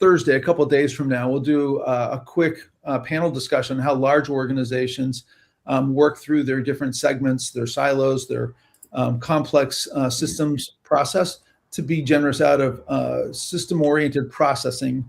Thursday, a couple of days from now, we'll do a quick panel discussion on how large organizations work through their different segments, their silos, their complex systems process to be generous out of system-oriented processing,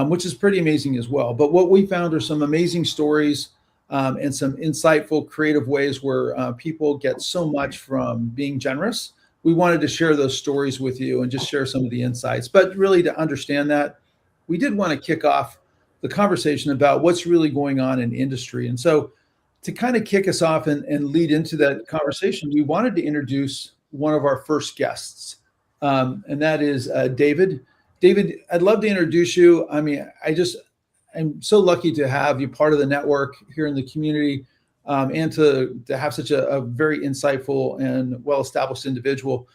which is pretty amazing as well. But what we found are some amazing stories and some insightful, creative ways where people get so much from being generous. We wanted to share those stories with you and just share some of the insights. But really, to understand that, we did want to kick off the conversation about what's really going on in industry. And so to kind of kick us off and lead into that conversation, we wanted to introduce one of our first guests, and that is David. David, I'd love to introduce you. I mean, I'm so lucky to have you part of the network here in the community, and to have such a very insightful and well-established individual.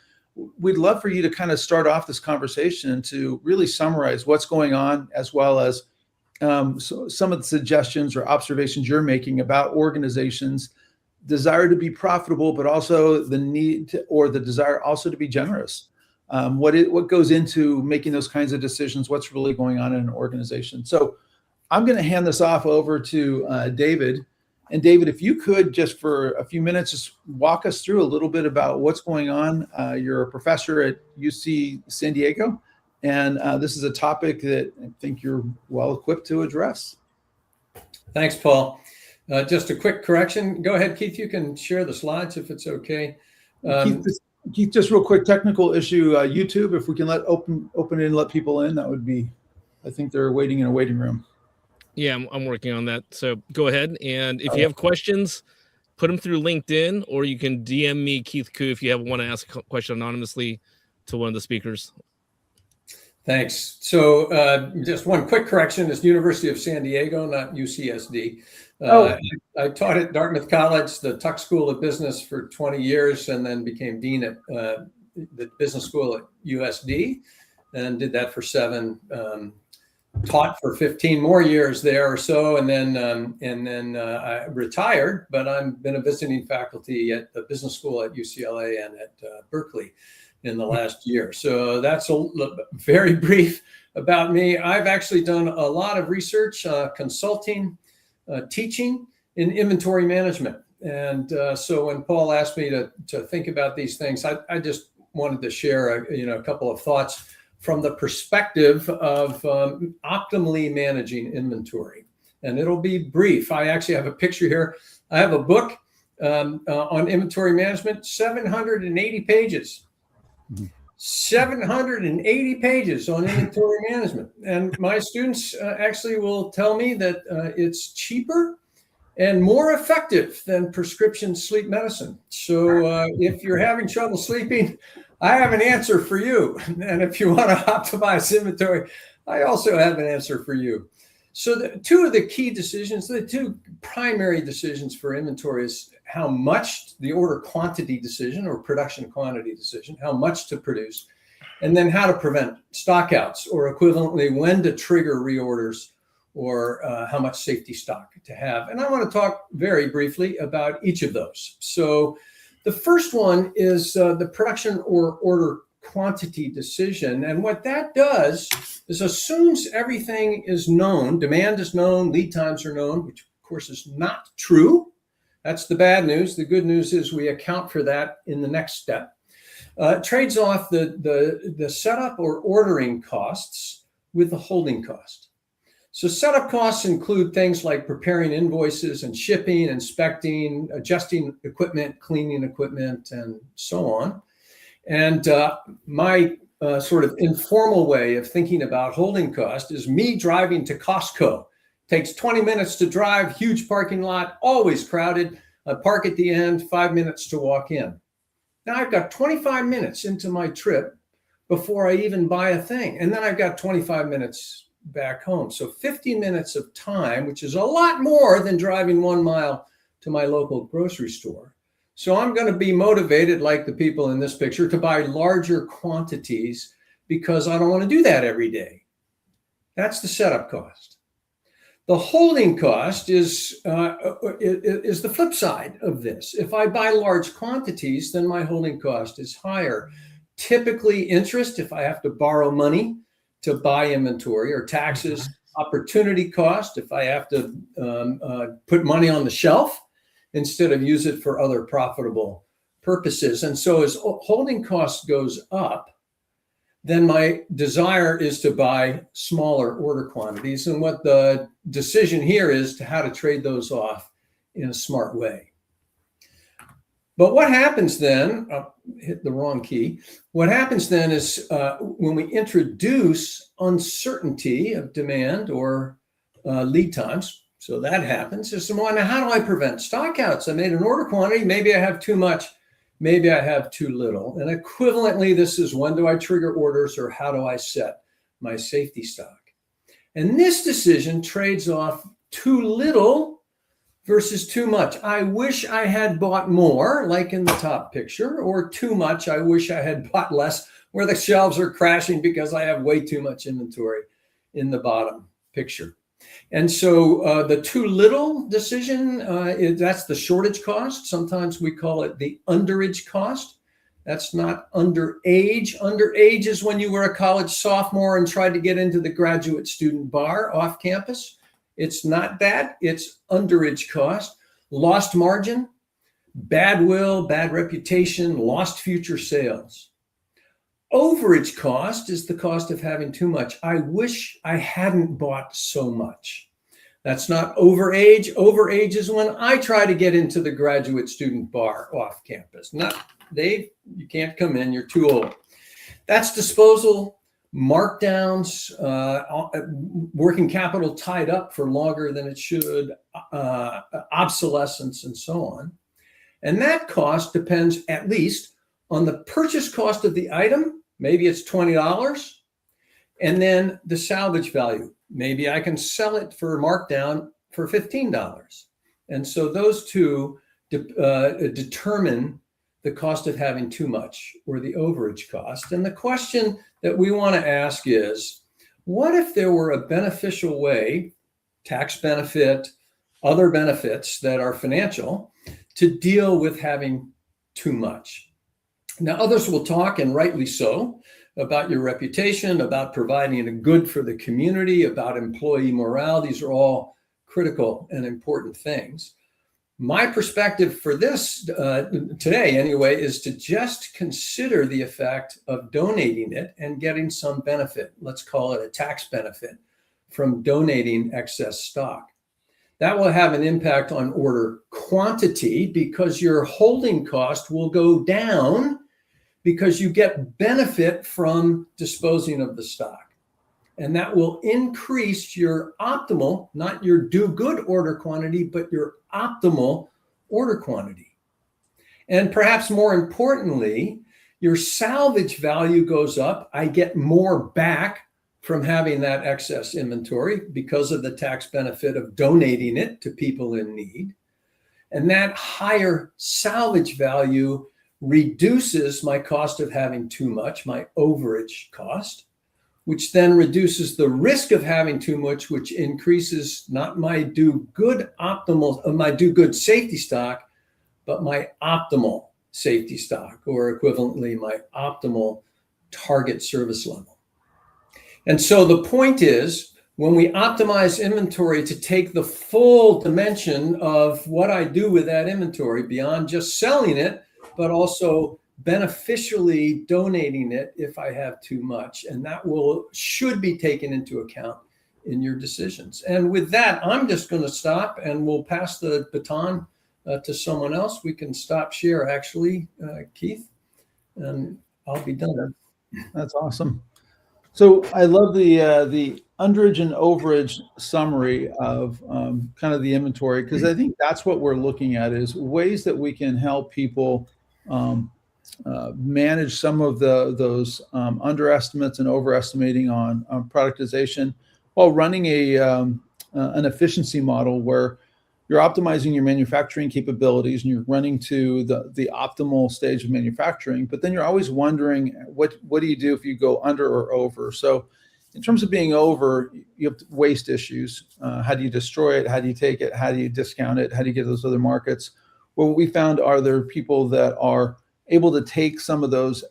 We'd love for you to kind of start off this conversation to really summarize what's going on, as well as so some of the suggestions or observations you're making about organizations' desire to be profitable, but also the need to, or the desire also to be generous. What goes into making those kinds of decisions? What's really going on in an organization? So I'm going to hand this off over to David. And David, if you could just for a few minutes, just walk us through a little bit about what's going on. You're a professor at UC San Diego, and this is a topic that I think you're well equipped to address. Thanks, Paul. Just a quick correction. Go ahead, Keith. You can share the slides if it's okay. Keith, just real quick, technical issue. YouTube, if we can open it and let people in, that would be. I think they're waiting in a waiting room. Yeah, I'm working on that. So go ahead. And if you have questions, put them through LinkedIn, or you can DM me, Keith Koo, if you want to ask a question anonymously to one of the speakers. Thanks. So just one quick correction. It's University of San Diego, not UCSD. I taught at Dartmouth College, the Tuck School of Business, for 20 years, and then became dean at the business school at USD, and did that for 7 taught for 15 more years there or so, and then I retired. But I've been a visiting faculty at the business school at UCLA and at Berkeley in the last year. So that's very brief about me. I've actually done a lot of research, consulting, teaching in inventory management. And so when Paul asked me to think about these things, I just wanted to share a couple of thoughts from the perspective of optimally managing inventory. And it'll be brief. I actually have a picture here. I have a book on inventory management, 780 pages. 780 pages on inventory management. And my students actually will tell me that it's cheaper and more effective than prescription sleep medicine. So if you're having trouble sleeping, I have an answer for you. And if you want to optimize inventory, I also have an answer for you. So two of the key decisions, the two primary decisions for inventory is how much, the order quantity decision or production quantity decision, how much to produce, and then how to prevent stockouts, or equivalently, when to trigger reorders, or how much safety stock to have. And I want to talk very briefly about each of those. So the first one is the production or order quantity decision. And what that does is assumes everything is known, demand is known, lead times are known, which of course is not true. That's the bad news. The good news is we account for that in the next step. Trades off the setup or ordering costs with the holding cost. So setup costs include things like preparing invoices and shipping, inspecting, adjusting equipment, cleaning equipment, and so on. And my sort of informal way of thinking about holding cost is me driving to Costco. Takes 20 minutes to drive, huge parking lot, always crowded. I park at the end, 5 minutes to walk in. Now I've got 25 minutes into my trip before I even buy a thing. And then I've got 25 minutes back home. So 50 minutes of time, which is a lot more than driving 1 mile to my local grocery store. So I'm going to be motivated, like the people in this picture, to buy larger quantities because I don't want to do that every day. That's the setup cost. The holding cost is the flip side of this. If I buy large quantities, then my holding cost is higher. Typically interest, if I have to borrow money to buy inventory, or taxes, opportunity cost, if I have to put money on the shelf instead of use it for other profitable purposes. And so as holding cost goes up, then my desire is to buy smaller order quantities. And what the decision here is to how to trade those off in a smart way. But what happens then, hit the wrong key. What happens then is when we introduce uncertainty of demand or lead times, so that happens, is well, now how do I prevent stockouts? I made an order quantity, maybe I have too much, maybe I have too little. And equivalently, this is when do I trigger orders, or how do I set my safety stock? And this decision trades off too little versus too much. I wish I had bought more, like in the top picture, or too much. I wish I had bought less, where the shelves are crashing because I have way too much inventory in the bottom picture. And so the too little decision, that's the shortage cost. Sometimes we call it the underage cost. That's not underage. Underage is when you were a college sophomore and tried to get into the graduate student bar off campus. It's not that. It's underage cost, lost margin, bad will, bad reputation, lost future sales. Overage cost is the cost of having too much. I wish I hadn't bought so much. That's not overage. Overage is when I try to get into the graduate student bar off campus. Not, Dave, you can't come in, you're too old. That's disposal, markdowns, working capital tied up for longer than it should, obsolescence, and so on. And that cost depends at least on the purchase cost of the item. Maybe it's $20, and then the salvage value. Maybe I can sell it for a markdown for $15. And so those two determine the cost of having too much, or the overage cost. And the question that we want to ask is, what if there were a beneficial way, tax benefit, other benefits that are financial, to deal with having too much? Now, others will talk, and rightly so, about your reputation, about providing a good for the community, about employee morale. These are all critical and important things. My perspective for this today, anyway, is to just consider the effect of donating it and getting some benefit. Let's call it a tax benefit from donating excess stock. That will have an impact on order quantity, because your holding cost will go down because you get benefit from disposing of the stock. And that will increase your optimal, not your do good order quantity, but your optimal order quantity. And perhaps more importantly, your salvage value goes up. I get more back from having that excess inventory because of the tax benefit of donating it to people in need. And that higher salvage value reduces my cost of having too much, my overage cost, which then reduces the risk of having too much, which increases not my do good safety stock, but my optimal safety stock, or equivalently, my optimal target service level. And so the point is, when we optimize inventory to take the full dimension of what I do with that inventory, beyond just selling it, but also beneficially donating it if I have too much. And that should be taken into account in your decisions. And with that, I'm just going to stop, and we'll pass the baton to someone else. We can stop share, actually, Keith, and I'll be done. That's awesome. So I love the underage and overage summary of kind of the inventory, because I think that's what we're looking at, is ways that we can help people manage some of those underestimates and overestimating on productization, while running an efficiency model where you're optimizing your manufacturing capabilities and you're running to the optimal stage of manufacturing. But then you're always wondering, what do you do if you go under or over? So in terms of being over, you have waste issues. How do you destroy it? How do you take it? How do you discount it? How do you get those other markets? Well, what we found are there people that are able to take some of those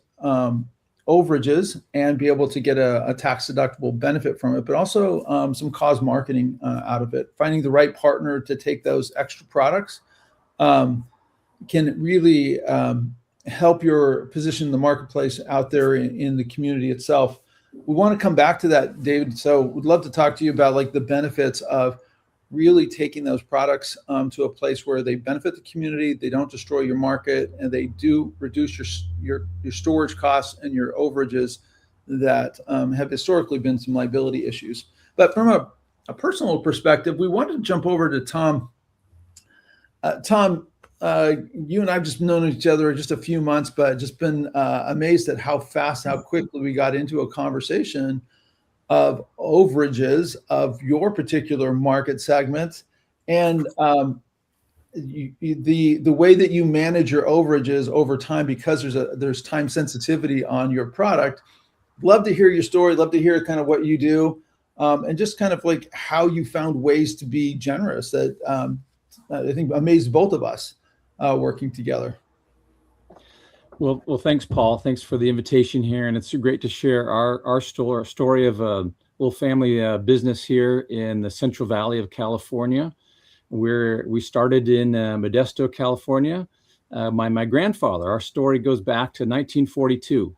overages and be able to get a tax deductible benefit from it, but also some cause marketing out of it. Finding the right partner to take those extra products can really help your position in the marketplace out there in the community itself. We want to come back to that, David. So we'd love to talk to you about like the benefits of really taking those products to a place where they benefit the community, they don't destroy your market, and they do reduce your storage costs and your overages that have historically been some liability issues. But from a personal perspective, we wanted to jump over to Tom. Tom, you and I've just known each other just a few months, but just been amazed at how fast, how quickly we got into a conversation of overages of your particular market segment, and the way that you manage your overages over time, because there's time sensitivity on your product. Love to hear your story. Love to hear kind of what you do, and just kind of like how you found ways to be generous that I think amazed both of us working together. Well, thanks, Paul. Thanks for the invitation here, and it's great to share our story of a little family business here in the Central Valley of California, where we started in Modesto, California. My grandfather, our story goes back to 1942,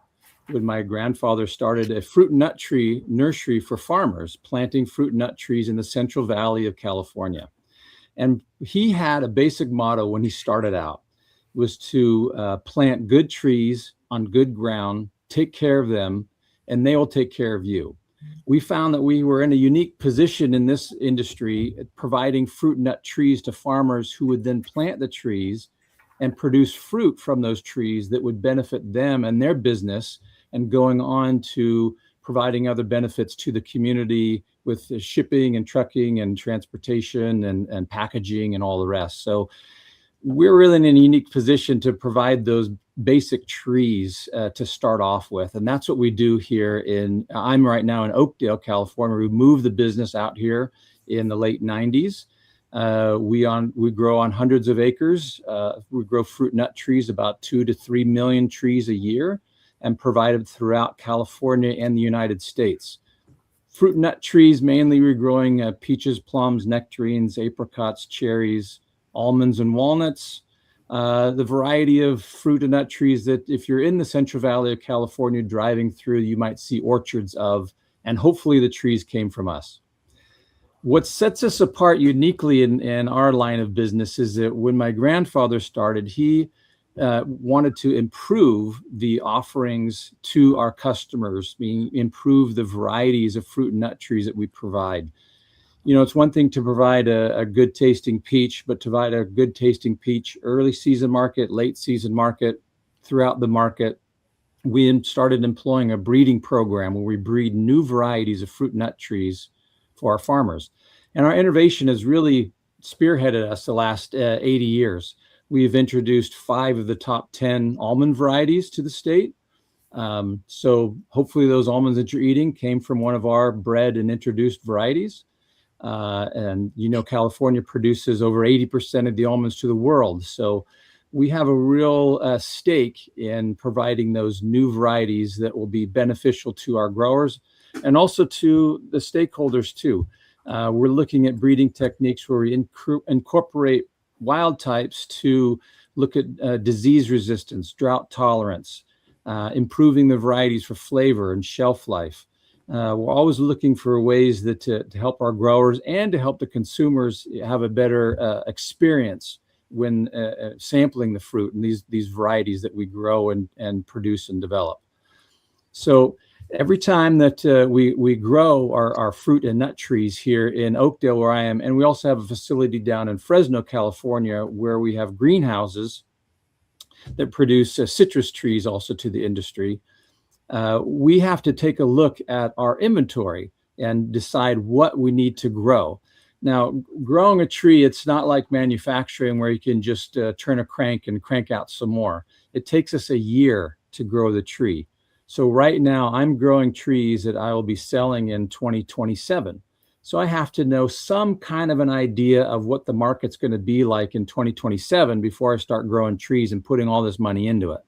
when my grandfather started a fruit and nut tree nursery for farmers, planting fruit and nut trees in the Central Valley of California. And he had a basic motto when he started out, was to plant good trees on good ground, take care of them, and they will take care of you. We found that we were in a unique position in this industry, providing fruit and nut trees to farmers who would then plant the trees and produce fruit from those trees that would benefit them and their business, and going on to providing other benefits to the community with the shipping and trucking and transportation and packaging and all the rest. So we're really in a unique position to provide those basic trees to start off with. And that's what we do here I'm right now in Oakdale, California. We moved the business out here in the late 90s. We grow on hundreds of acres. We grow fruit nut trees, about 2 to 3 million trees a year, and provided throughout California and the United States. Fruit nut trees, mainly we're growing peaches, plums, nectarines, apricots, cherries, almonds, and walnuts. The variety of fruit and nut trees that if you're in the Central Valley of California driving through, you might see orchards of, and hopefully the trees came from us. What sets us apart uniquely in our line of business is that when my grandfather started, he wanted to improve the offerings to our customers, meaning improve the varieties of fruit and nut trees that we provide. You know, it's one thing to provide a good tasting peach, but to provide a good tasting peach early season market, late season market, throughout the market. We started employing a breeding program where we breed new varieties of fruit and nut trees for our farmers. And our innovation has really spearheaded us the last 80 years. We've introduced 5 of the top 10 almond varieties to the state. So hopefully those almonds that you're eating came from one of our bred and introduced varieties. And you know, California produces over 80% of the almonds to the world. So we have a real stake in providing those new varieties that will be beneficial to our growers and also to the stakeholders too. We're looking at breeding techniques where we incorporate wild types to look at disease resistance, drought tolerance, improving the varieties for flavor and shelf life. We're always looking for ways that to help our growers and to help the consumers have a better experience when sampling the fruit and these varieties that we grow and produce and develop. So every time that we grow our fruit and nut trees here in Oakdale, where I am, and we also have a facility down in Fresno, California, where we have greenhouses that produce citrus trees also to the industry. We have to take a look at our inventory and decide what we need to grow. Now, growing a tree, it's not like manufacturing where you can just turn a crank and crank out some more. It takes us a year to grow the tree. So right now I'm growing trees that I will be selling in 2027. So I have to know some kind of an idea of what the market's going to be like in 2027 before I start growing trees and putting all this money into it.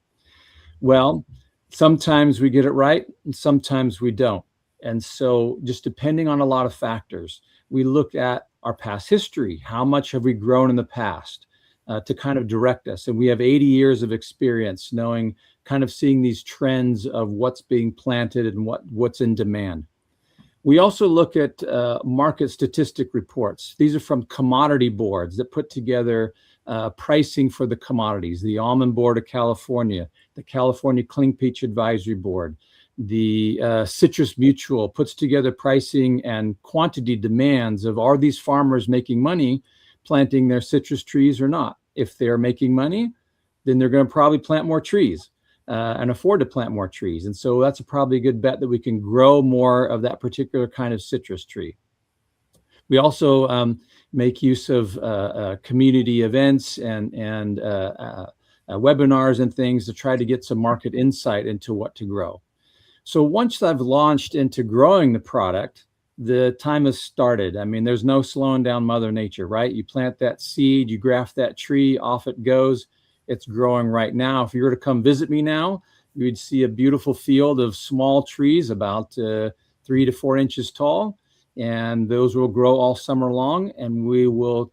Well, Sometimes we get it right and sometimes we don't. And so just depending on a lot of factors, we look at our past history. How much have we grown in the past to kind of direct us? And we have 80 years of experience knowing, kind of seeing these trends of what's being planted and what's in demand. We also look at market statistic reports. These are from commodity boards that put together pricing for the commodities, the Almond Board of California, the California Clean Peach Advisory Board, the Citrus Mutual puts together pricing and quantity demands of, are these farmers making money planting their citrus trees or not? If they're making money, then they're going to probably plant more trees and afford to plant more trees. And so that's probably a good bet that we can grow more of that particular kind of citrus tree. We also make use of community events and webinars and things to try to get some market insight into what to grow. So once I've launched into growing the product, the time has started. I mean, there's no slowing down Mother Nature, right? You plant that seed, you graft that tree, off it goes. It's growing right now. If you were to come visit me now, you'd see a beautiful field of small trees about 3 to 4 inches tall. And those will grow all summer long. And we will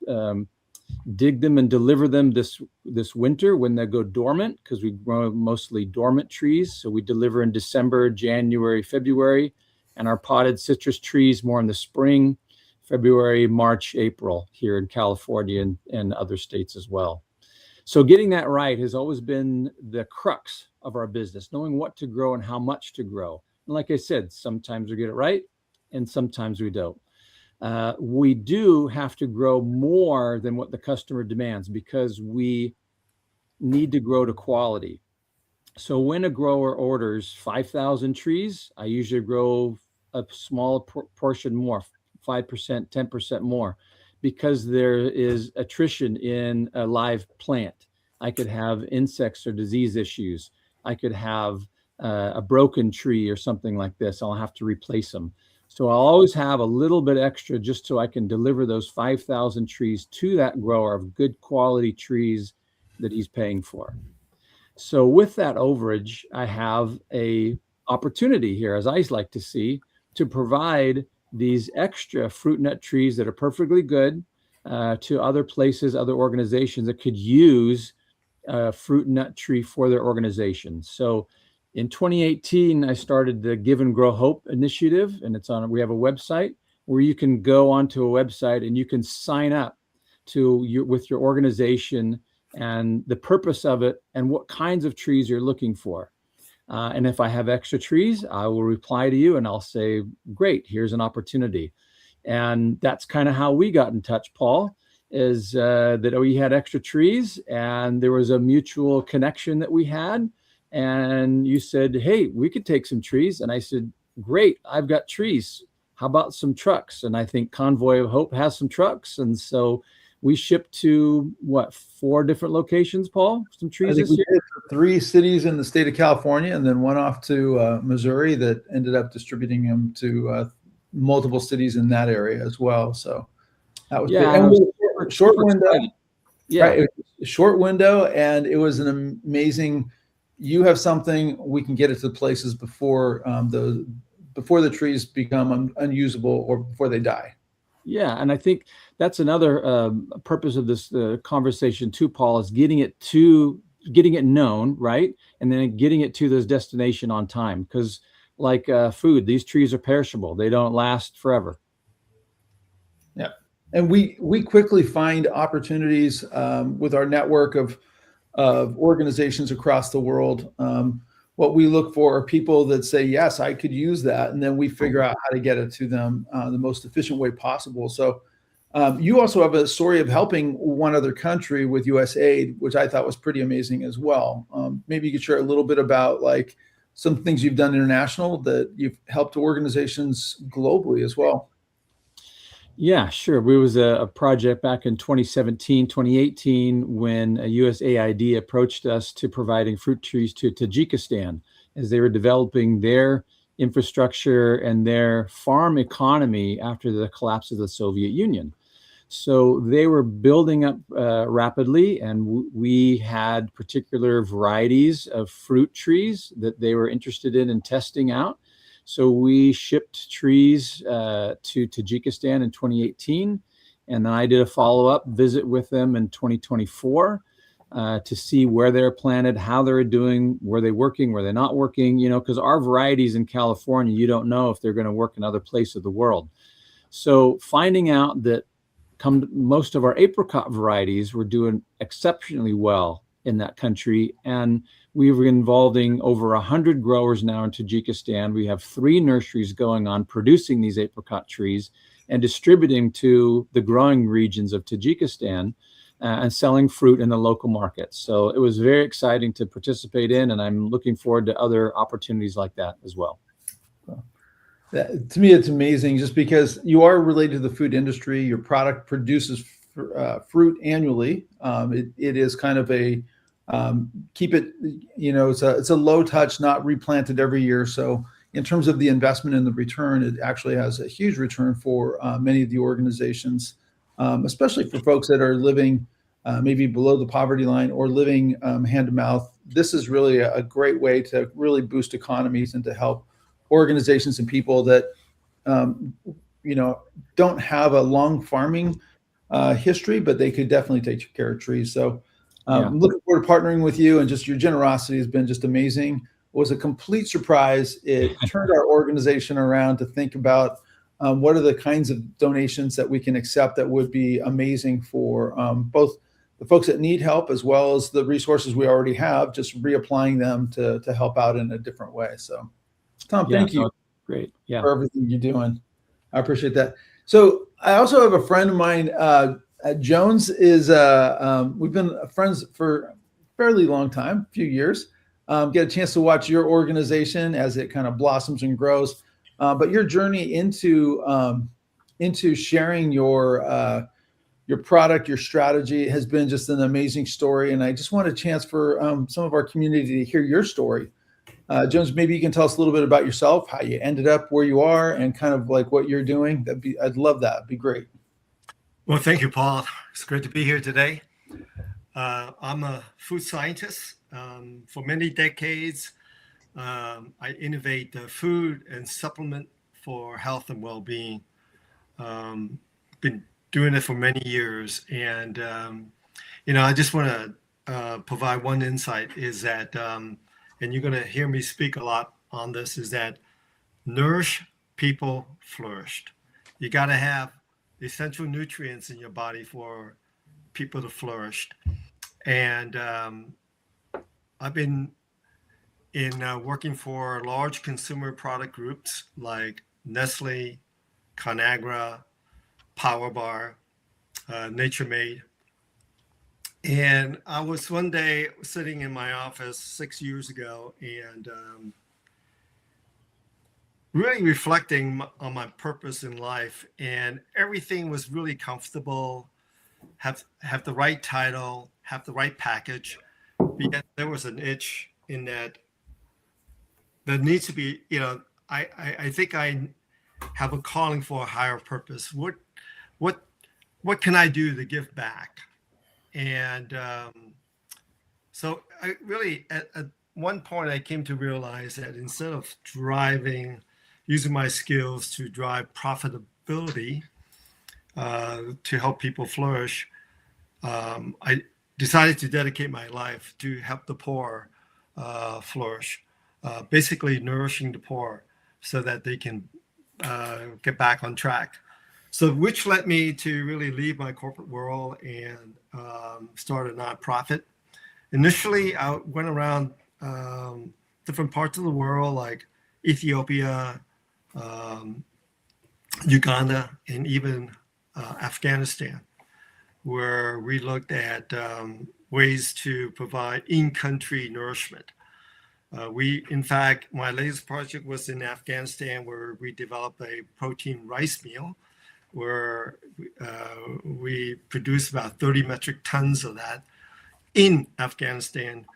dig them and deliver them this winter when they go dormant, because we grow mostly dormant trees. So we deliver in December, January, February, and our potted citrus trees more in the spring, February, March, April here in California and other states as well. So getting that right has always been the crux of our business, knowing what to grow and how much to grow. And like I said, sometimes we get it right and sometimes we don't. We do have to grow more than what the customer demands because we need to grow to quality. So when a grower orders 5,000 trees, I usually grow a small portion more, 5%, 10% more, because there is attrition in a live plant. I could have insects or disease issues. I could have a broken tree or something like this. I'll have to replace them. So I'll always have a little bit extra just so I can deliver those 5,000 trees to that grower of good quality trees that he's paying for. So with that overage, I have a opportunity here, as I like to see, to provide these extra fruit nut trees that are perfectly good to other places, other organizations that could use a fruit nut tree for their organization. So in 2018, I started the Give and Grow Hope initiative, and we have a website where you can go onto a website and you can sign up with your organization and the purpose of it and what kinds of trees you're looking for. And if I have extra trees, I will reply to you and I'll say, great, here's an opportunity. And that's kind of how we got in touch, Paul, is that we had extra trees and there was a mutual connection that we had. And you said, hey, we could take some trees. And I said, great, I've got trees. How about some trucks? And I think Convoy of Hope has some trucks. And so we shipped to 4 different locations, Paul? Some trees I think this we year? did 3 cities in the state of California, and then one off to Missouri that ended up distributing them to multiple cities in that area as well. So that was Yeah, great. And I was it was a short window. excited. Yeah. Right, it was a short window, and it was an amazing. You have something, we can get it to the places before the trees become unusable or before they die. Yeah, and I think that's another purpose of this conversation too, Paul, is getting it known, right? And then getting it to this destination on time. Because like food, these trees are perishable. They don't last forever. Yeah. And we quickly find opportunities with our network of organizations across the world. What we look for are people that say, yes, I could use that. And then we figure out how to get it to them the most efficient way possible. So you also have a story of helping one other country with USAID, which I thought was pretty amazing as well. Maybe you could share a little bit about like some things you've done international that you've helped organizations globally as well. Yeah, sure. We was a project back in 2017, 2018, when USAID approached us to providing fruit trees to Tajikistan as they were developing their infrastructure and their farm economy after the collapse of the Soviet Union. So they were building up rapidly, and we had particular varieties of fruit trees that they were interested in testing out. So we shipped trees to Tajikistan in 2018, and then I did a follow-up visit with them in 2024 to see where they're planted, how they're doing, were they working, were they not working, because our varieties in California, you don't know if they're going to work in other places of the world. So finding out that most of our apricot varieties were doing exceptionally well in that country. And we were involving over 100 growers now in Tajikistan. We have 3 nurseries going on producing these apricot trees and distributing to the growing regions of Tajikistan and selling fruit in the local markets. So it was very exciting to participate in, and I'm looking forward to other opportunities like that as well. To me, it's amazing just because you are related to the food industry. Your product produces fruit annually. It is kind of a keep it, it's a low touch, not replanted every year. So in terms of the investment and the return, it actually has a huge return for many of the organizations, especially for folks that are living maybe below the poverty line or living hand to mouth. This is really a great way to really boost economies and to help organizations and people that don't have a long farming history, but they could definitely take care of trees. So I'm looking forward to partnering with you, and just your generosity has been just amazing. It was a complete surprise. It turned our organization around to think about what are the kinds of donations that we can accept that would be amazing for both the folks that need help as well as the resources we already have, just reapplying them to help out in a different way. So Tom, thank you. Great. For everything you're doing. I appreciate that. So I also have a friend of mine, Jones is, we've been friends for a fairly long time, a few years. Get a chance to watch your organization as it kind of blossoms and grows. But your journey into sharing your product, your strategy has been just an amazing story. And I just want a chance for some of our community to hear your story. Jones, maybe you can tell us a little bit about yourself, how you ended up where you are, and kind of like what you're doing. I'd love that. It'd be great. Well, thank you, Paul. It's great to be here today. I'm a food scientist. For many decades, I innovate the food and supplement for health and well-being. Been doing it for many years. And, I just want to provide one insight is that, and you're going to hear me speak a lot on this, is that nourish people flourished. You got to have essential nutrients in your body for people to flourish. And I've been working for large consumer product groups like Nestle, Conagra, PowerBar, Nature Made. And I was one day sitting in my office 6 years ago and really reflecting on my purpose in life. And everything was really comfortable, have the right title, have the right package. Yet there was an itch in that there needs to be, I think I have a calling for a higher purpose. What can I do to give back? And so I really, at one point, I came to realize that instead of using my skills to drive profitability to help people flourish, I decided to dedicate my life to help the poor flourish, basically nourishing the poor so that they can get back on track. So which led me to really leave my corporate world and start a nonprofit. Initially, I went around different parts of the world like Ethiopia, Uganda, and even Afghanistan, where we looked at ways to provide in-country nourishment. In fact, my latest project was in Afghanistan, where we developed a protein rice meal, where we produced about 30 metric tons of that in Afghanistan,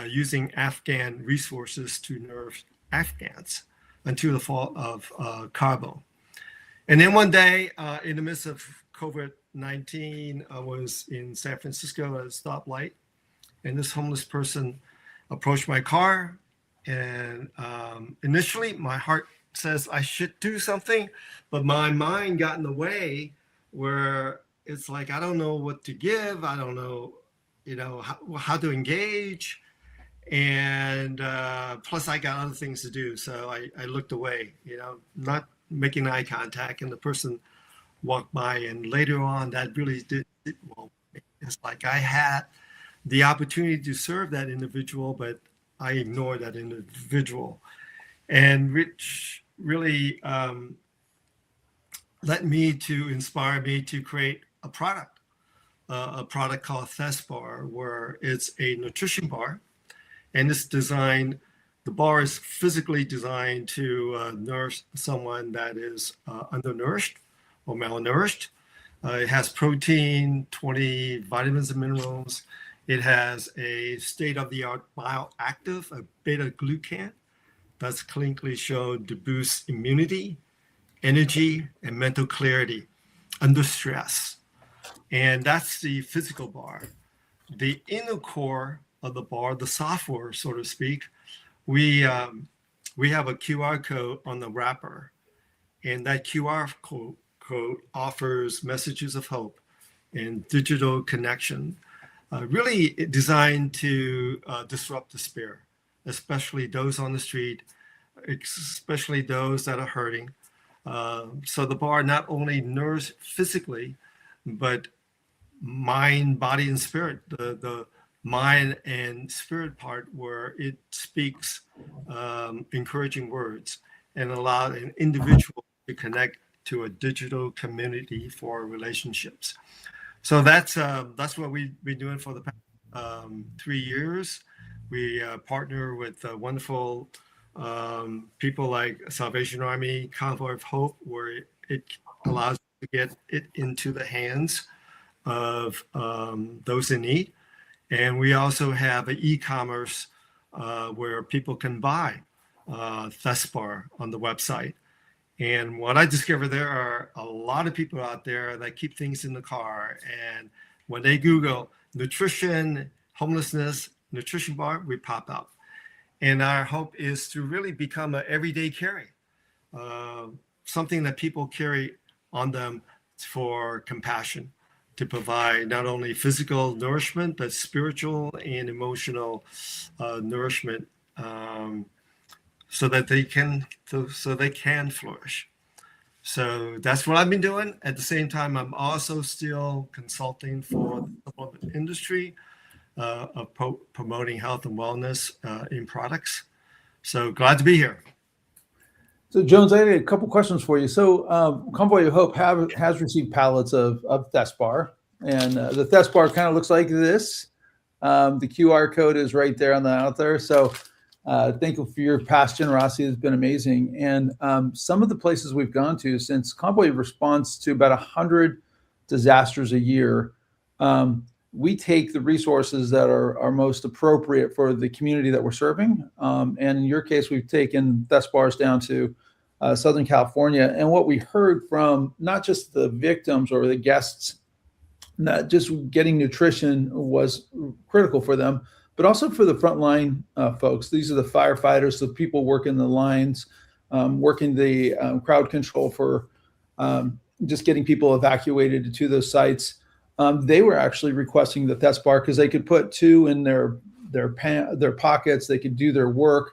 using Afghan resources to nourish Afghans until the fall of Kabul. And then one day, in the midst of COVID 19, I was in San Francisco at a stoplight, and this homeless person approached my car. And initially, my heart says I should do something, but my mind got in the way where it's like, I don't know what to give. I don't know, how to engage. And plus, I got other things to do. So I looked away, not making eye contact. And the person walked by. And later on, that really did well. It's like I had the opportunity to serve that individual, but I ignored that individual. And which really inspire me to create a product called Thesbar, where it's a nutrition bar. And it's designed, the bar is physically designed to nourish someone that is undernourished or malnourished. It has protein, 20 vitamins and minerals. It has a state-of-the-art bioactive, a beta-glucan, that's clinically shown to boost immunity, energy, and mental clarity under stress. And that's the physical bar. The inner core of the bar, the software, so to speak, we have a QR code on the wrapper, and that QR code offers messages of hope and digital connection, really designed to disrupt despair, especially those on the street, especially those that are hurting. So the bar not only nourishes physically, but mind, body, and spirit. The mind and spirit part, where it speaks encouraging words and allow an individual to connect to a digital community for relationships. So that's what we've been doing for the past 3 years. We partner with wonderful people like Salvation Army, Convoy of Hope, where it allows you to get it into the hands of those in need. And we also have an e-commerce where people can buy Thesbar on the website. And what I discovered, there are a lot of people out there that keep things in the car. And when they Google nutrition, homelessness, nutrition bar, we pop up. And our hope is to really become an everyday carry, something that people carry on them for compassion, to provide not only physical nourishment, but spiritual and emotional nourishment, so that they can flourish. So that's what I've been doing. At the same time, I'm also still consulting for the supplement industry of promoting health and wellness in products. So glad to be here. So Jones, I had a couple questions for you. So Convoy of Hope has received pallets of Thesbar, and the Thesbar kind of looks like this. The QR code is right there on the out there. So thank you for your past generosity. It's been amazing. And some of the places we've gone to, since Convoy responds to about 100 disasters a year, we take the resources that are most appropriate for the community that we're serving. And in your case, we've taken Thesbars down to Southern California. And what we heard from not just the victims or the guests, not just getting nutrition was critical for them, but also for the frontline folks. These are the firefighters, the people working the lines, working the crowd control for just getting people evacuated to those sites. They were actually requesting the Thesbar because they could put 2 in their pockets. They could do their work,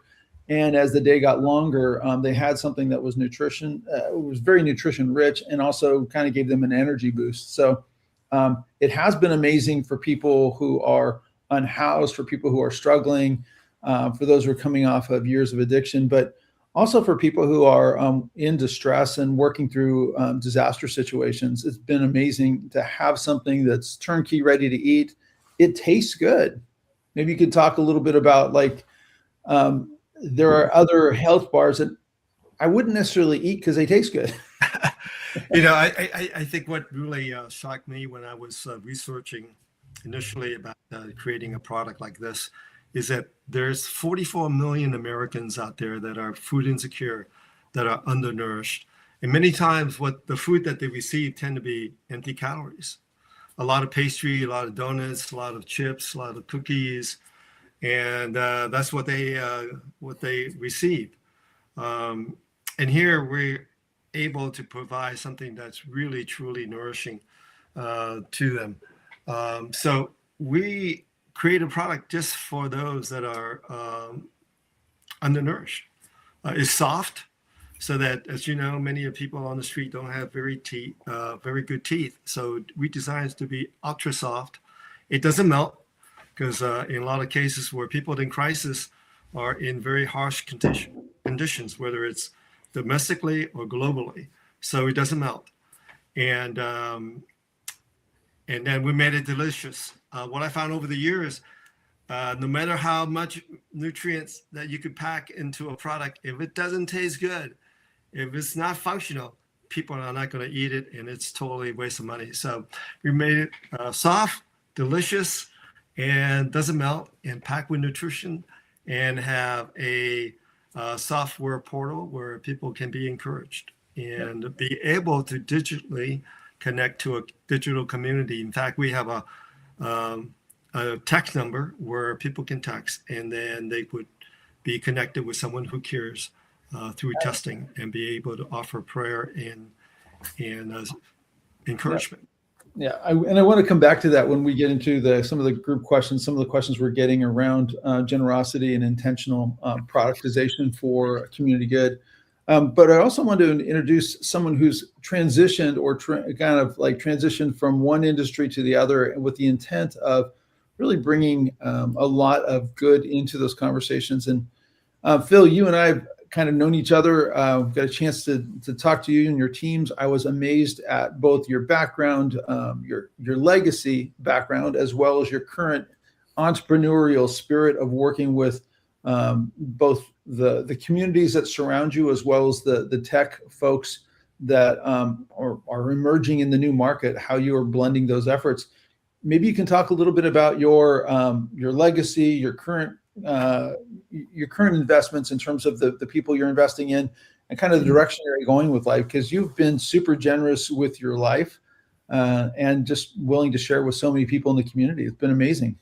and as the day got longer, they had something that was nutrition. It was very nutrition rich, and also kind of gave them an energy boost. So it has been amazing for people who are unhoused, for people who are struggling, for those who are coming off of years of addiction, but also for people who are in distress and working through disaster situations. It's been amazing to have something that's turnkey, ready to eat. It tastes good. Maybe you could talk a little bit about, like, there are other health bars that I wouldn't necessarily eat because they taste good. I think what really shocked me when I was researching initially about creating a product like this is that there's 44 million Americans out there that are food insecure, that are undernourished. And many times what the food that they receive tend to be empty calories. A lot of pastry, a lot of donuts, a lot of chips, a lot of cookies, and that's what they receive. And here we're able to provide something that's really truly nourishing to them. So we create a product just for those that are undernourished. It's soft, so that, as you know, many of people on the street don't have very good teeth. So we designed it to be ultra soft. It doesn't melt, because in a lot of cases where people in crisis are in very harsh conditions, whether it's domestically or globally, so it doesn't melt. And then we made it delicious. What I found over the years, no matter how much nutrients that you could pack into a product, if it doesn't taste good, if it's not functional, people are not going to eat it, and it's totally a waste of money. So we made it soft, delicious, and doesn't melt, and packed with nutrition, and have a software portal where people can be encouraged and be able to digitally connect to a digital community. In fact, we have a text number where people can text, and then they would be connected with someone who cares through testing, and be able to offer prayer and encouragement. Yeah, I want to come back to that when we get into some of the group questions, some of the questions we're getting around generosity and intentional productization for community good. But I also want to introduce someone who's transitioned or transitioned from one industry to the other with the intent of really bringing a lot of good into those conversations. And Phil, you and I have kind of known each other, got a chance to talk to you and your teams. I was amazed at both your background, your legacy background, as well as your current entrepreneurial spirit of working with both the communities that surround you, as well as the tech folks that are emerging in the new market, how you are blending those efforts. Maybe you can talk a little bit about your legacy, your current investments in terms of the people you're investing in, and kind of the direction you're going with life, because you've been super generous with your life and just willing to share with so many people in the community. It's been amazing.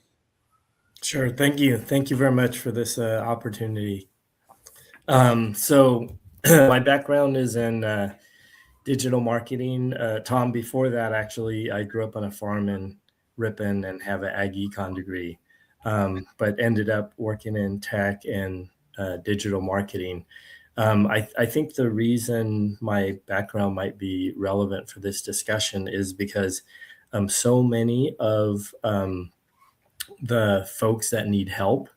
Sure. Thank you. Thank you very much for this opportunity. So my background is in digital marketing. Tom, before that, actually, I grew up on a farm in Ripon and have an ag econ degree, but ended up working in tech and digital marketing. I think the reason my background might be relevant for this discussion is because so many of the folks that need help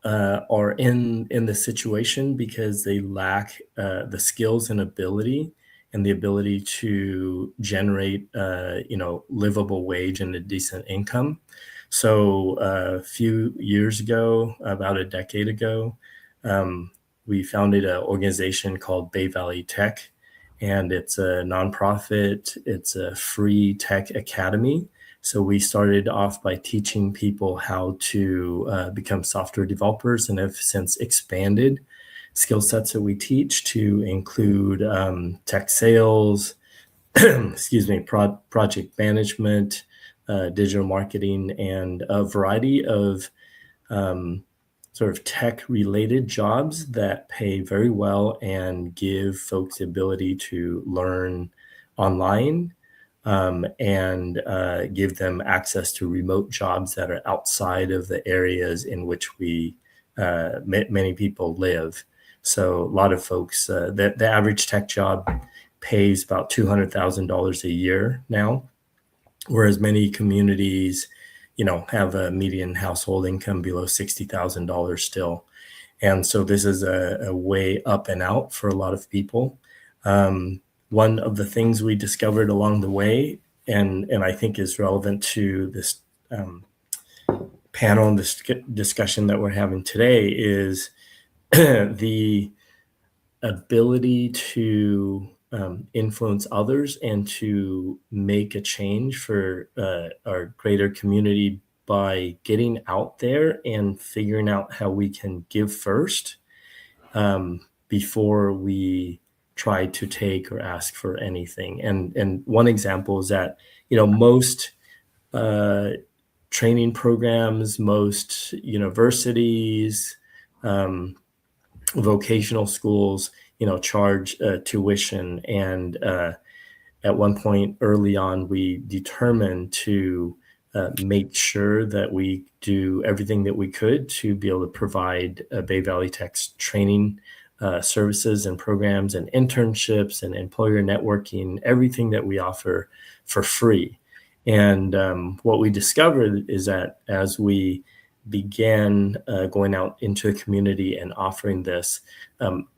are in the situation because they lack the skills and ability and the ability to generate livable wage and a decent income. So a few years ago, about a decade ago, we founded an organization called Bay Valley Tech, and it's a nonprofit. It's a free tech academy. So we started off by teaching people how to become software developers, and have since expanded skill sets that we teach to include tech sales, project management, digital marketing, and a variety of sort of tech-related jobs that pay very well and give folks the ability to learn online, and give them access to remote jobs that are outside of the areas in which many people live. So a lot of folks, the average tech job pays about $200,000 a year now, whereas many communities, have a median household income below $60,000 still. And so this is a way up and out for a lot of people. One of the things we discovered along the way, and I think is relevant to this panel and this discussion that we're having today, is the ability to influence others and to make a change for our greater community by getting out there and figuring out how we can give first before we try to take or ask for anything. And one example is that, you know, most training programs, most universities, vocational schools, you know, charge tuition. And at one point early on, we determined to make sure that we do everything that we could to be able to provide Bay Valley Tech's training services and programs and internships and employer networking, everything that we offer for free. And what we discovered is that as we began going out into the community and offering this,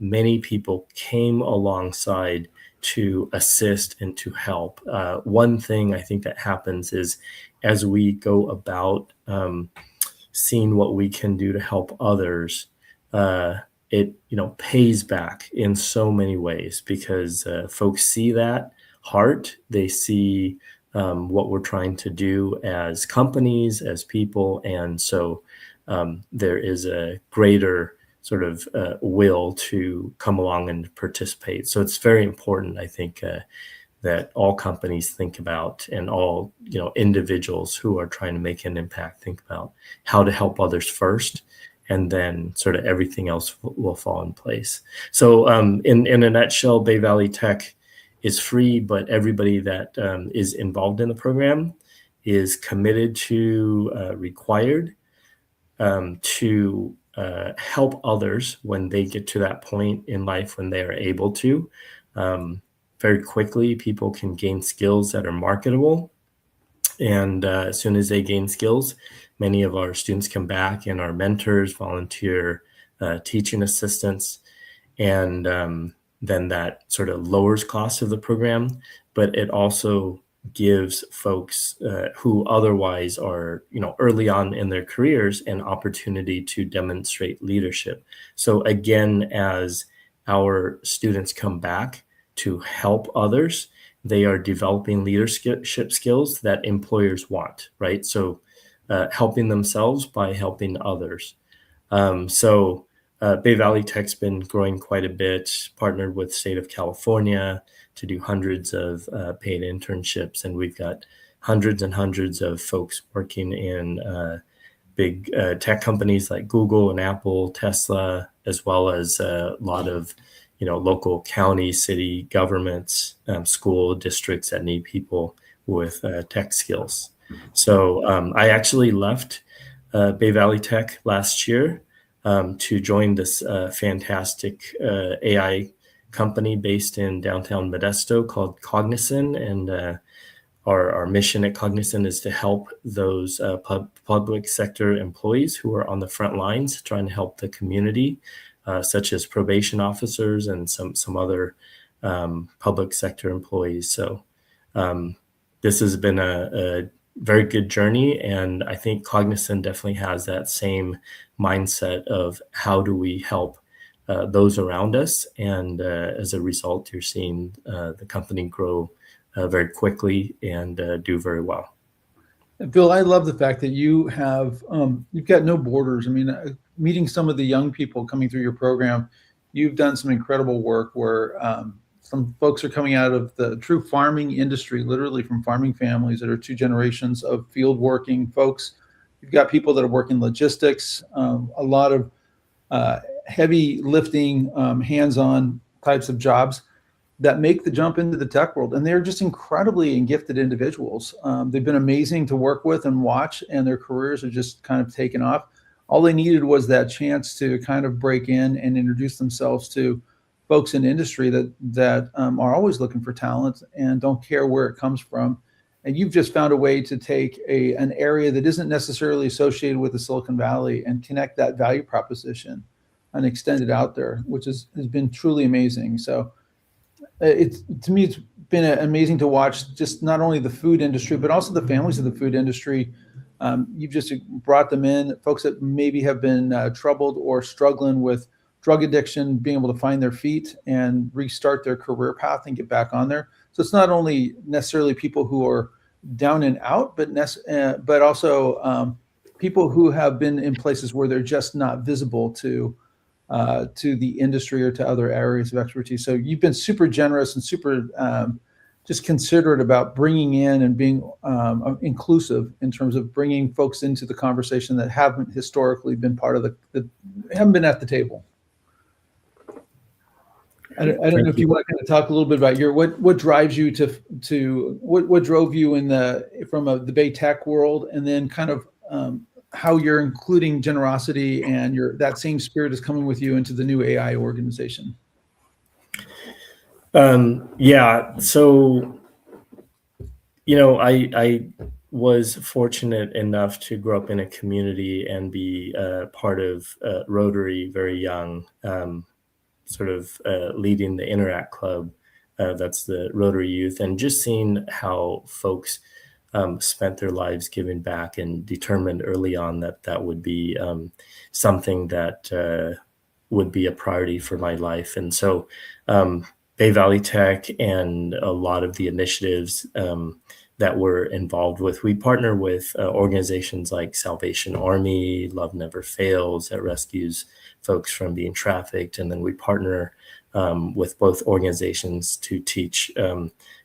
many people came alongside to assist and to help. One thing I think that happens is as we go about seeing what we can do to help others, it pays back in so many ways, because folks see that heart, they see what we're trying to do as companies, as people, and so there is a greater sort of will to come along and participate. So it's very important, I think, that all companies think about, and all individuals who are trying to make an impact think about how to help others first, and then sort of everything else will fall in place. So in a nutshell, Bay Valley Tech is free, but everybody that is involved in the program is committed to, required to help others when they get to that point in life when they are able to. Very quickly, people can gain skills that are marketable. And as soon as they gain skills, many of our students come back and are mentors, volunteer teaching assistants, and then that sort of lowers costs of the program, but it also gives folks who otherwise are, early on in their careers, an opportunity to demonstrate leadership. So again, as our students come back to help others, they are developing leadership skills that employers want, right? So helping themselves by helping others. So Bay Valley Tech's been growing quite a bit, partnered with the state of California to do hundreds of paid internships. And we've got hundreds and hundreds of folks working in big tech companies like Google and Apple, Tesla, as well as a lot of local county, city governments, school districts that need people with tech skills. So I actually left Bay Valley Tech last year to join this fantastic AI company based in downtown Modesto called Cognizant. And our mission at Cognizant is to help those public sector employees who are on the front lines trying to help the community, such as probation officers and some other public sector employees. So this has been a very good journey. And I think Cognizant definitely has that same mindset of how do we help those around us. And as a result, you're seeing the company grow very quickly and do very well. Bill, I love the fact that you have, you've got no borders. I mean, meeting some of the young people coming through your program, you've done some incredible work where some folks are coming out of the true farming industry, literally from farming families that are two generations of field working folks. You've got people that are working logistics, a lot of heavy lifting, hands-on types of jobs that make the jump into the tech world. And they're just incredibly gifted individuals. They've been amazing to work with and watch, and their careers are just kind of taken off. All they needed was that chance to kind of break in and introduce themselves to folks in industry that are always looking for talent and don't care where it comes from. And you've just found a way to take an area that isn't necessarily associated with the Silicon Valley and connect that value proposition and extend it out there, which has been truly amazing. So to me, it's been amazing to watch just not only the food industry, but also the families of the food industry. You've just brought them in, folks that maybe have been troubled or struggling with drug addiction, being able to find their feet and restart their career path and get back on there. So it's not only necessarily people who are down and out, but also people who have been in places where they're just not visible to to the industry or to other areas of expertise. So you've been super generous and super just considerate about bringing in and being inclusive in terms of bringing folks into the conversation that haven't historically been part of the haven't been at the table. I don't know if you want to kind of talk a little bit about what drives you to what drove you in from the Bay Tech world, and then kind of how you're including generosity and that same spirit is coming with you into the new AI organization. Yeah. So, I was fortunate enough to grow up in a community and be part of Rotary very young, sort of leading the Interact Club. That's the Rotary Youth, and just seeing how folks spent their lives giving back, and determined early on that would be something that would be a priority for my life. And so Bay Valley Tech and a lot of the initiatives that we're involved with, we partner with organizations like Salvation Army, Love Never Fails, that rescues folks from being trafficked. And then we partner with both organizations to teach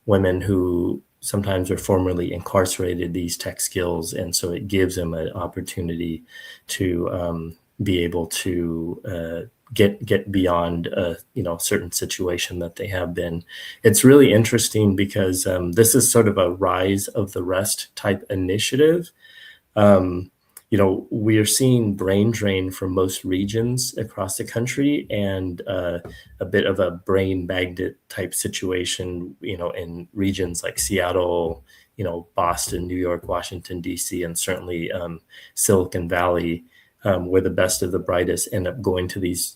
women who sometimes are formerly incarcerated these tech skills. And so it gives them an opportunity to be able to get beyond a certain situation that they have been. It's really interesting because this is sort of a rise of the rest type initiative. We are seeing brain drain from most regions across the country, and a bit of a brain magnet type situation, in regions like Seattle, Boston, New York, Washington, D.C., and certainly Silicon Valley, where the best of the brightest end up going to these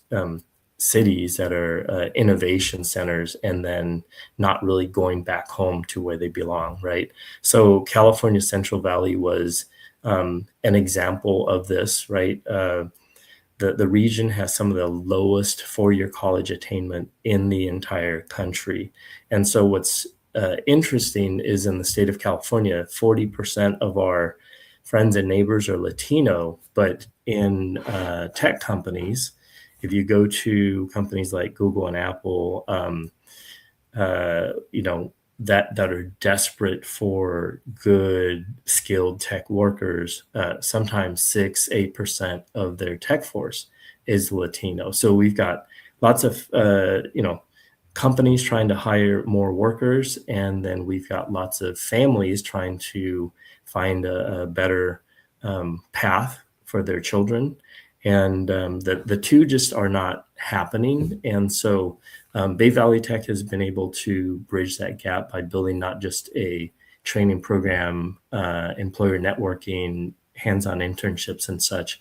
cities that are innovation centers, and then not really going back home to where they belong, right? So California Central Valley was an example of this, right? The region has some of the lowest four-year college attainment in the entire country. And so what's interesting is in the state of California, 40% of our friends and neighbors are Latino, but in tech companies, if you go to companies like Google and Apple, that are desperate for good, skilled tech workers, sometimes 6-8% of their tech force is Latino. So we've got lots of companies trying to hire more workers, and then we've got lots of families trying to find a better path for their children. And the two just are not happening. And so Bay Valley Tech has been able to bridge that gap by building not just a training program, employer networking, hands-on internships and such,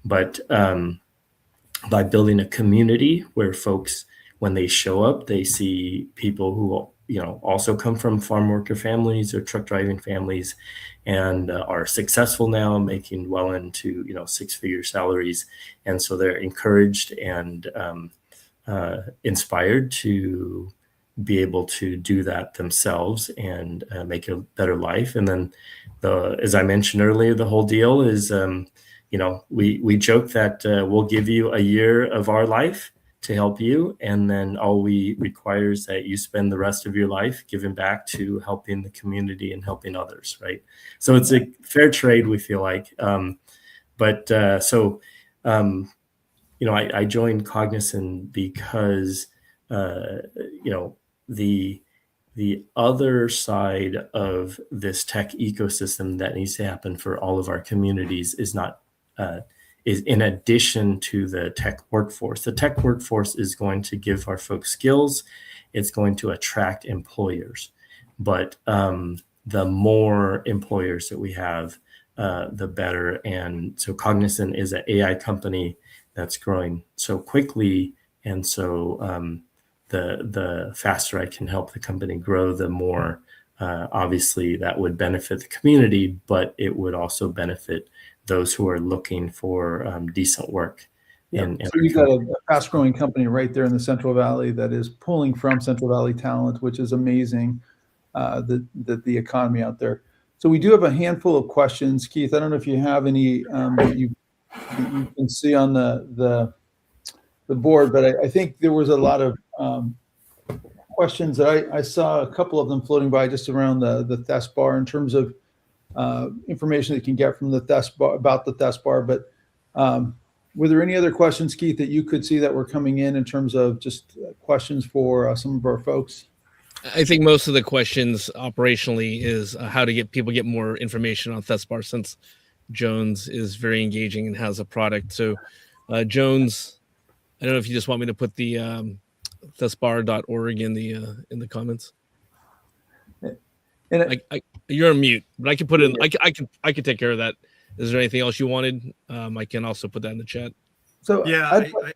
but by building a community where folks, when they show up, they see people who also come from farm worker families or truck driving families, and are successful now, making well into six-figure salaries. And so they're encouraged and inspired to be able to do that themselves and make a better life. And then, as I mentioned earlier, the whole deal is, we joke that we'll give you a year of our life to help you, and then all we require is that you spend the rest of your life giving back to helping the community and helping others, right? So it's a fair trade, we feel like. I joined Cognizant because the other side of this tech ecosystem that needs to happen for all of our communities is in addition to the tech workforce. The tech workforce is going to give our folks skills. It's going to attract employers. But the more employers that we have, the better. And so Cognizant is an AI company that's growing so quickly. And so the faster I can help the company grow, the more obviously that would benefit the community, but it would also benefit those who are looking for decent work. So you've got a fast-growing company right there in the Central Valley that is pulling from Central Valley talent, which is amazing. The economy out there. So we do have a handful of questions, Keith. I don't know if you have any that you can see on the the board, but I think there was a lot of questions that I saw a couple of them floating by just around the ThesBar in terms of information that you can get from the ThesBar about the ThesBar. But were there any other questions, Keith, that you could see that were coming in terms of just questions for some of our folks? I think most of the questions operationally is how to get more information on ThesBar, since Jones is very engaging and has a product. So Jones, I don't know if you just want me to put the thesbar.org in the comments. And you're on mute, but I can put it in. I can take care of that. Is there anything else you wanted? I can also put that in the chat. So yeah,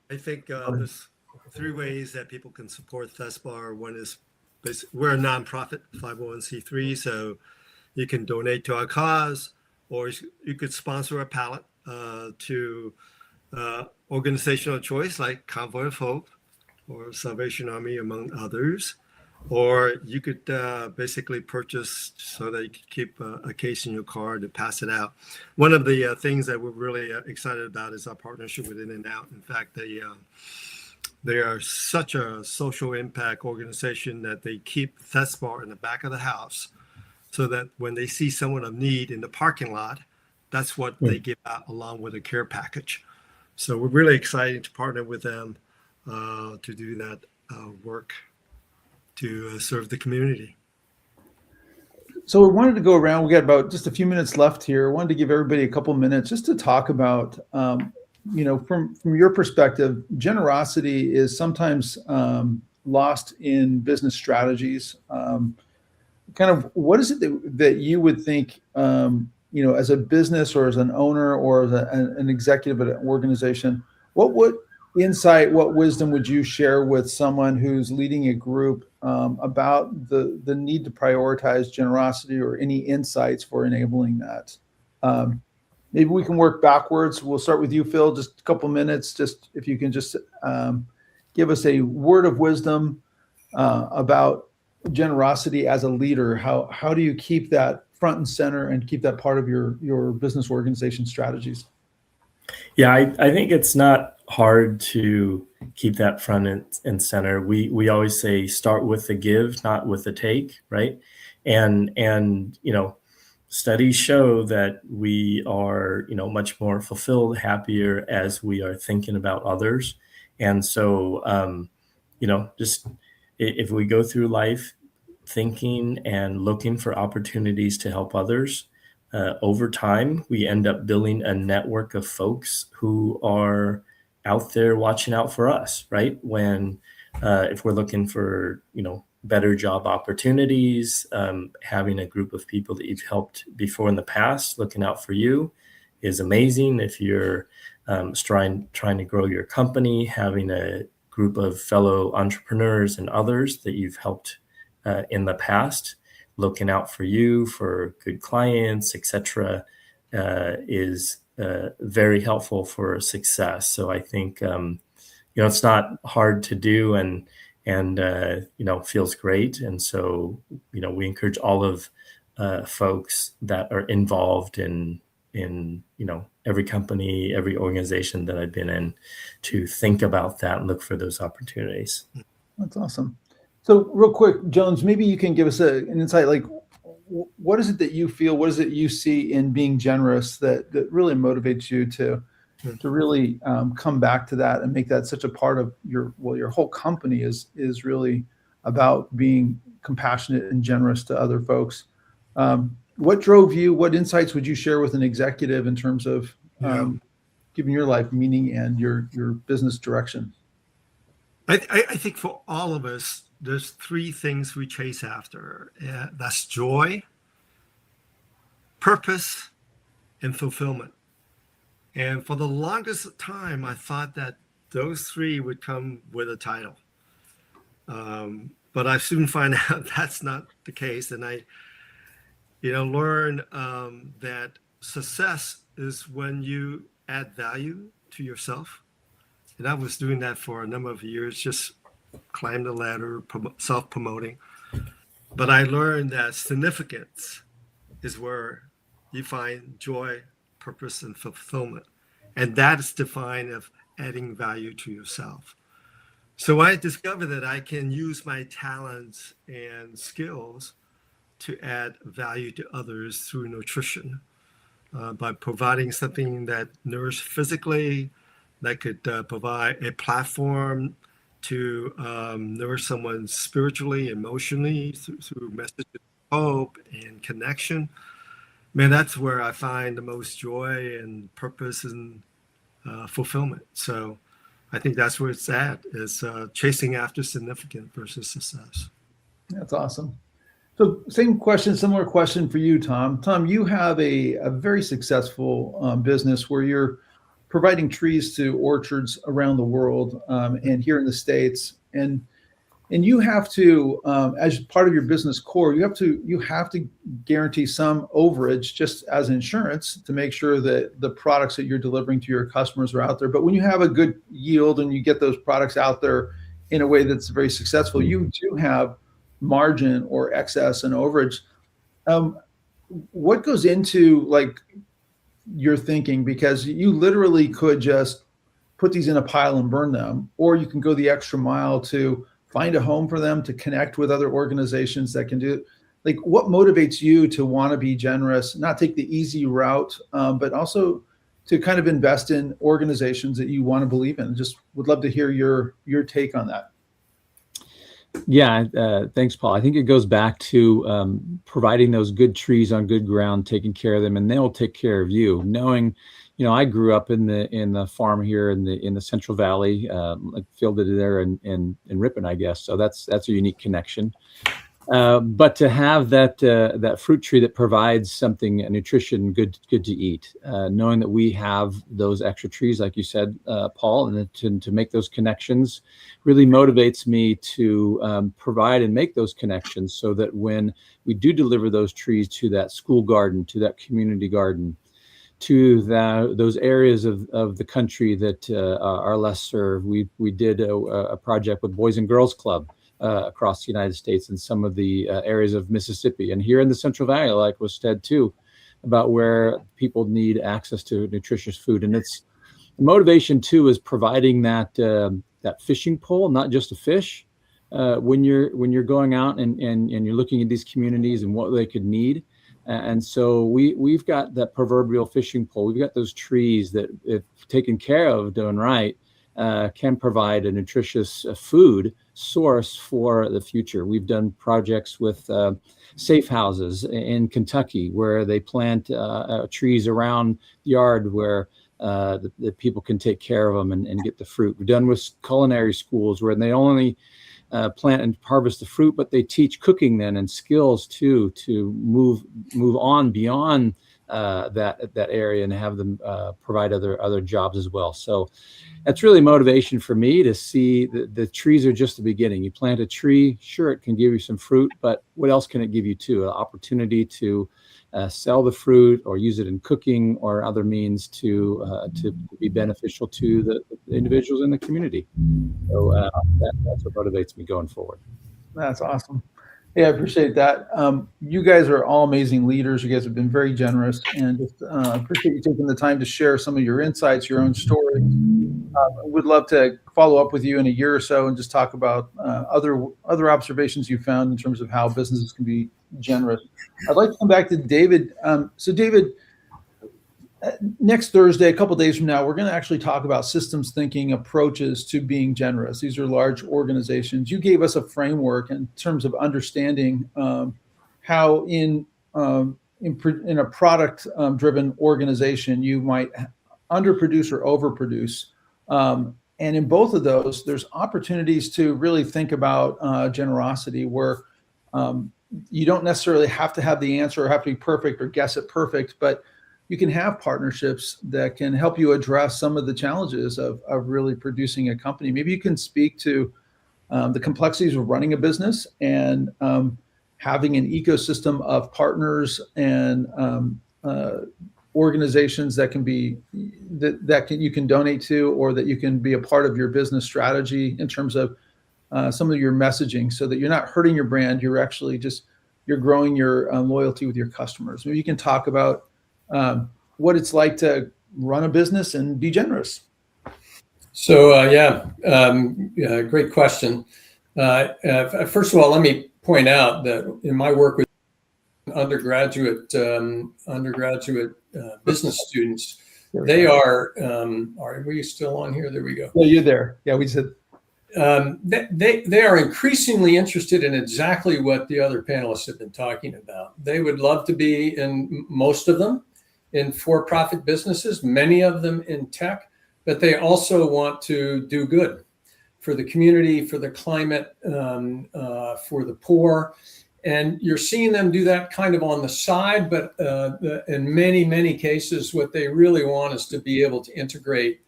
I think there's 3 ways that people can support ThesBar. One is we're a nonprofit 501c3, so you can donate to our cause, or you could sponsor a pallet to organizational choice like Convoy of Hope or Salvation Army, among others. Or you could basically purchase so that you could keep a case in your car to pass it out. One of the things that we're really excited about is our partnership with In-N-Out. In fact, they are such a social impact organization that they keep ThesBar in the back of the house so that when they see someone of need in the parking lot, that's what they give out along with a care package. So we're really excited to partner with them to do that work to serve the community. So we wanted to go around. We got about just a few minutes left here. I wanted to give everybody a couple minutes just to talk about, from your perspective, generosity is sometimes lost in business strategies. Kind of what is it that you would think, as a business or as an owner or as an executive at an organization, what insight, what wisdom would you share with someone who's leading a group about the need to prioritize generosity, or any insights for enabling that? Maybe we can work backwards. We'll start with you, Phil, just a couple minutes. Just if you can just give us a word of wisdom about generosity as a leader. How do you keep that front and center and keep that part of your business organization strategies? Yeah, I think it's not hard to keep that front and center. We always say start with the give, not with the take, right? And studies show that we are much more fulfilled, happier as we are thinking about others. And so just if we go through life thinking and looking for opportunities to help others, over time, we end up building a network of folks who are out there watching out for us, right? When, if we're looking for, better job opportunities, having a group of people that you've helped before in the past, looking out for you is amazing. If you're trying to grow your company, having a group of fellow entrepreneurs and others that you've helped in the past, looking out for you, for good clients, etc., is very helpful for success. So I think it's not hard to do, and feels great. And so we encourage all of folks that are involved in every company, every organization that I've been in, to think about that and look for those opportunities. That's awesome. So real quick, Jones, maybe you can give us an insight, like what is it that you feel, what is it you see in being generous that really motivates you to really come back to that and make that such a part of your whole company is really about being compassionate and generous to other folks. What drove you? What insights would you share with an executive in terms of giving your life meaning and your business direction? I think for all of us, there's 3 things we chase after. That's joy, purpose, and fulfillment. And for the longest time, I thought that those 3 would come with a title. But I soon find out that's not the case. And I, learn that success is when you add value to yourself. And I was doing that for a number of years, just climb the ladder, self-promoting. But I learned that significance is where you find joy, purpose, and fulfillment. And that is defined adding value to yourself. So I discovered that I can use my talents and skills to add value to others through nutrition by providing something that nourishes physically, that could provide a platform to nourish someone spiritually, emotionally, through messages of hope and connection. Man, that's where I find the most joy and purpose and fulfillment. So I think that's where it's at, is chasing after significance versus success. That's awesome. So similar question for you, Tom. Tom, you have a very successful business where you're providing trees to orchards around the world and here in the States. And you have to, as part of your business core, you have to guarantee some overage just as insurance to make sure that the products that you're delivering to your customers are out there. But when you have a good yield and you get those products out there in a way that's very successful, you do have margin or excess and overage. What goes into like your thinking? Because you literally could just put these in a pile and burn them, or you can go the extra mile to find a home for them, to connect with other organizations that can do it. Like, what motivates you to want to be generous, not take the easy route, but also to kind of invest in organizations that you want to believe in? Just would love to hear your take on that. Yeah, thanks, Paul. I think it goes back to providing those good trees on good ground, taking care of them, and they'll take care of you. Knowing, I grew up in the farm here in the Central Valley, like fielded there in Ripon, I guess. So that's a unique connection. But to have that fruit tree that provides something, nutrition, good to eat, knowing that we have those extra trees, like you said, Paul, and to make those connections really motivates me to provide and make those connections, so that when we do deliver those trees to that school garden, to that community garden, to those areas of the country that are less served. We did a project with Boys and Girls Club across the United States and some of the areas of Mississippi, and here in the Central Valley, like was said too, about where people need access to nutritious food. And it's the motivation too is providing that fishing pole, not just a fish. When you're going out and you're looking at these communities and what they could need. And so we've got that proverbial fishing pole. We've got those trees that, if taken care of, done right, can provide a nutritious food source for the future. We've done projects with safe houses in Kentucky, where they plant trees around the yard where the people can take care of them and get the fruit. We've done with culinary schools where they only plant and harvest the fruit, but they teach cooking then and skills too, to move on beyond that area and have them provide other jobs as well. So that's really motivation for me to see the trees are just the beginning. You plant a tree, sure, it can give you some fruit, but what else can it give you too? An opportunity to sell the fruit or use it in cooking or other means to be beneficial to the individuals in the community. So that's what motivates me going forward. That's awesome. Yeah, I appreciate that. You guys are all amazing leaders. You guys have been very generous, and just appreciate you taking the time to share some of your insights, your own story. Would love to follow up with you in a year or so and just talk about other observations you found in terms of how businesses can be generous. I'd like to come back to David. So David, next Thursday, a couple of days from now, we're going to actually talk about systems thinking approaches to being generous. These are large organizations. You gave us a framework in terms of understanding how in a product-driven organization you might underproduce or overproduce. And in both of those, there's opportunities to really think about generosity, where you don't necessarily have to have the answer or have to be perfect or guess it perfect, but you can have partnerships that can help you address some of the challenges of really producing a company. Maybe you can speak to the complexities of running a business and having an ecosystem of partners and organizations that can be you can donate to, or that you can be a part of your business strategy in terms of some of your messaging, so that you're not hurting your brand. You're actually you're growing your loyalty with your customers. Maybe you can talk about what it's like to run a business and be generous. So great question. First of all, let me point out that in my work with undergraduate business students, they are we still on here? There we go. Yeah, you're there. Yeah, we said. They are increasingly interested in exactly what the other panelists have been talking about. They would love to be in, most of them, in for-profit businesses, many of them in tech, but they also want to do good for the community, for the climate, for the poor. And you're seeing them do that kind of on the side, but in many, many cases, what they really want is to be able to integrate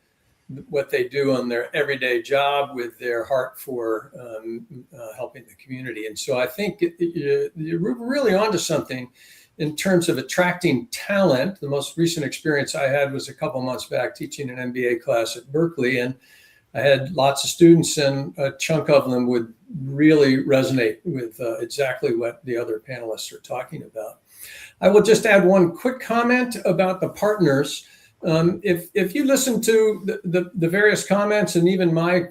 what they do on their everyday job with their heart for helping the community. And so I think you're really onto something in terms of attracting talent. The most recent experience I had was a couple months back teaching an MBA class at Berkeley, and I had lots of students, and a chunk of them would really resonate with exactly what the other panelists are talking about. I will just add one quick comment about the partners. If you listen to the various comments and even my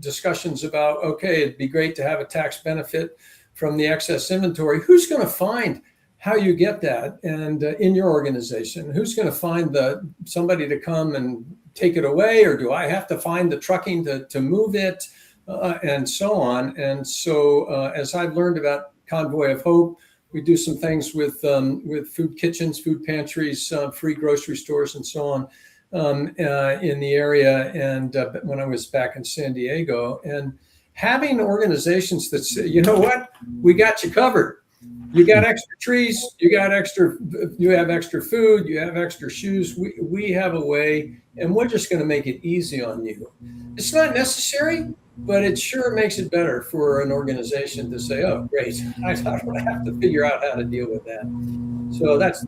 discussions about, okay, it'd be great to have a tax benefit from the excess inventory, who's going to find how you get that, and in your organization, who's going to find somebody to come and take it away, or do I have to find the trucking to move it, and so on. And so as I've learned about Convoy of Hope, we do some things with food kitchens, food pantries, free grocery stores, and so on in the area. And when I was back in San Diego, and having organizations that say, you know what, we got you covered. You got extra trees, you have extra food, you have extra shoes. We have a way, and we're just going to make it easy on you. It's not necessary, but it sure makes it better for an organization to say, oh, great, I don't have to figure out how to deal with that. So that's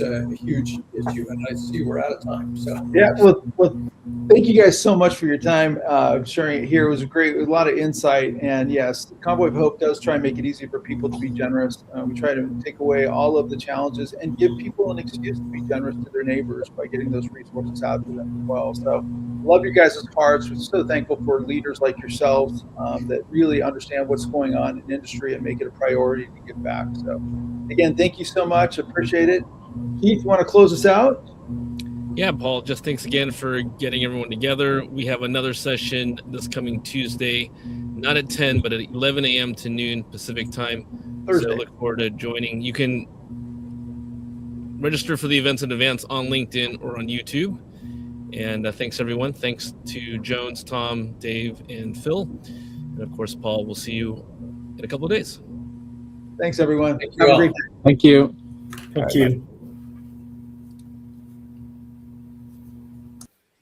a huge issue, and I see we're out of time. So yeah, well, thank you guys so much for your time sharing it here. It was a lot of insight, and yes, Convoy of Hope does try and make it easy for people to be generous. We try to take away all of the challenges and give people an excuse to be generous to their neighbors by getting those resources out to them as well. So love you guys' hearts. We're so thankful for leaders like yourselves that really understand what's going on in industry and make it a priority to give back. So again, thank you so much. Appreciate it. Keith, you want to close us out? Yeah, Paul, just thanks again for getting everyone together. We have another session this coming Tuesday, not at 10, but at 11 a.m. to noon Pacific time. Thursday. So I look forward to joining. You can register for the events in advance on LinkedIn or on YouTube. And thanks, everyone. Thanks to Jones, Tom, Dave, and Phil. And of course, Paul, we'll see you in a couple of days. Thanks, everyone. Thank you Have a all. great day. Thank you. Thank you.